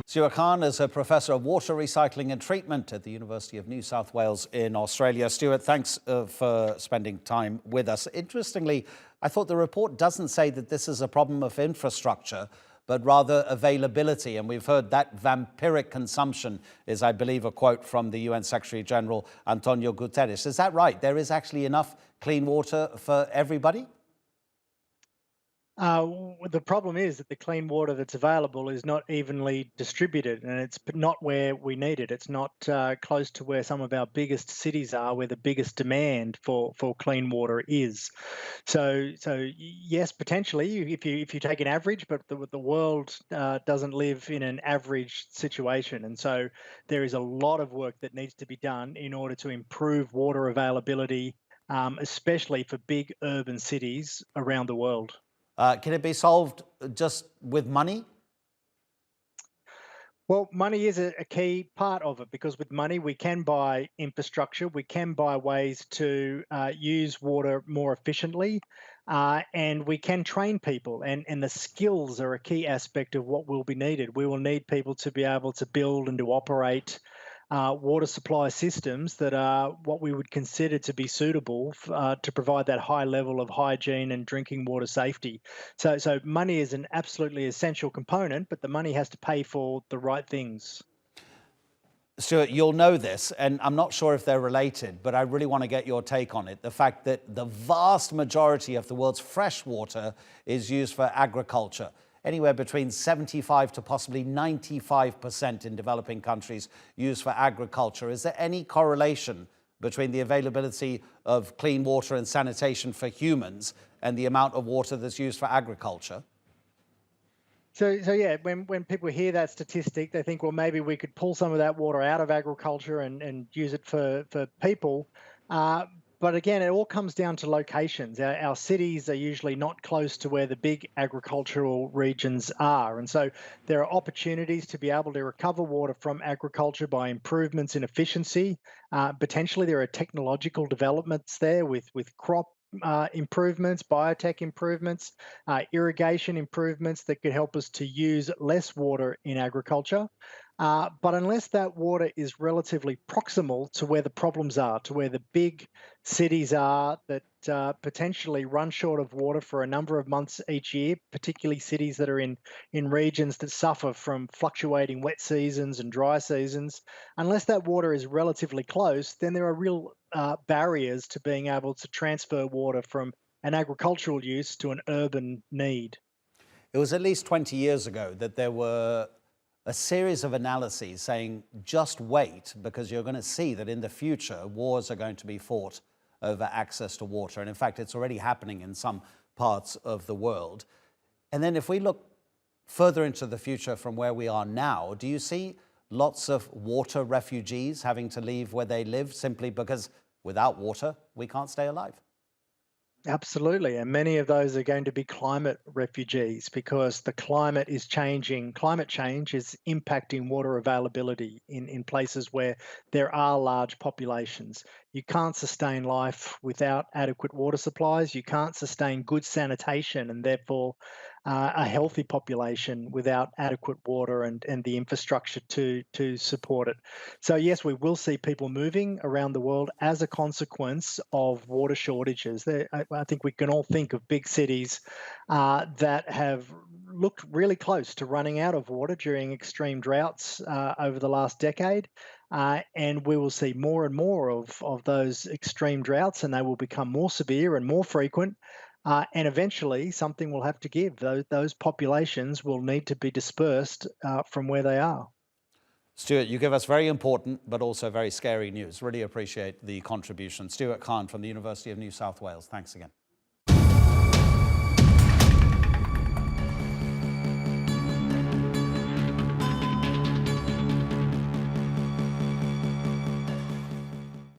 Stuart Khan is a professor of water recycling and treatment at the University of New South Wales in Australia. Stuart, thanks for spending time with us. Interestingly, I thought the report doesn't say that this is a problem of infrastructure, but rather availability. And we've heard that vampiric consumption is, I believe, a quote from the UN Secretary General, Antonio Guterres. Is that right? There is actually enough clean water for everybody? The problem is that the clean water that's available is not evenly distributed, and it's not where we need it. It's not close to where some of our biggest cities are, where the biggest demand for clean water is. Yes, potentially, if you take an average, but the world doesn't live in an average situation, and so there is a lot of work that needs to be done in order to improve water availability, especially for big urban cities around the world. Can it be solved just with money? Well, money is a key part of it because with money we can buy infrastructure, we can buy ways to use water more efficiently, and we can train people. And the skills are a key aspect of what will be needed. We will need people to be able to build and to operate water supply systems that are what we would consider to be suitable to provide that high level of hygiene and drinking water safety. So money is an absolutely essential component, but the money has to pay for the right things. Stuart, you'll know this, and I'm not sure if they're related, but I really want to get your take on it. The fact that the vast majority of the world's fresh water is used for agriculture. Anywhere between 75 to possibly 95% in developing countries used for agriculture. Is there any correlation between the availability of clean water and sanitation for humans and the amount of water that's used for agriculture? So yeah, when people hear that statistic, they think, well, maybe we could pull some of that water out of agriculture and use it for people. But again, it all comes down to locations. Our cities are usually not close to where the big agricultural regions are. And so there are opportunities to be able to recover water from agriculture by improvements in efficiency. Potentially, there are technological developments there with crop improvements, biotech improvements, irrigation improvements that could help us to use less water in agriculture. But unless that water is relatively proximal to where the problems are, to where the big cities are that potentially run short of water for a number of months each year, particularly cities that are in regions that suffer from fluctuating wet seasons and dry seasons, unless that water is relatively close, then there are real barriers to being able to transfer water from an agricultural use to an urban need. It was at least 20 years ago that there were a series of analyses saying just wait, because you're going to see that in the future wars are going to be fought over access to water. And in fact, it's already happening in some parts of the world. And then if we look further into the future from where we are now, do you see lots of water refugees having to leave where they live simply because without water, we can't stay alive? Absolutely. And many of those are going to be climate refugees because the climate is changing. Climate change is impacting water availability in places where there are large populations. You can't sustain life without adequate water supplies. You can't sustain good sanitation and therefore a healthy population without adequate water and the infrastructure to support it. So yes, we will see people moving around the world as a consequence of water shortages. I think we can all think of big cities that have looked really close to running out of water during extreme droughts over the last decade. And we will see more and more of those extreme droughts, and they will become more severe and more frequent. And eventually, something will have to give. Those populations will need to be dispersed from where they are. Stuart, you give us very important but also very scary news. Really appreciate the contribution. Stuart Khan from the University of New South Wales. Thanks again.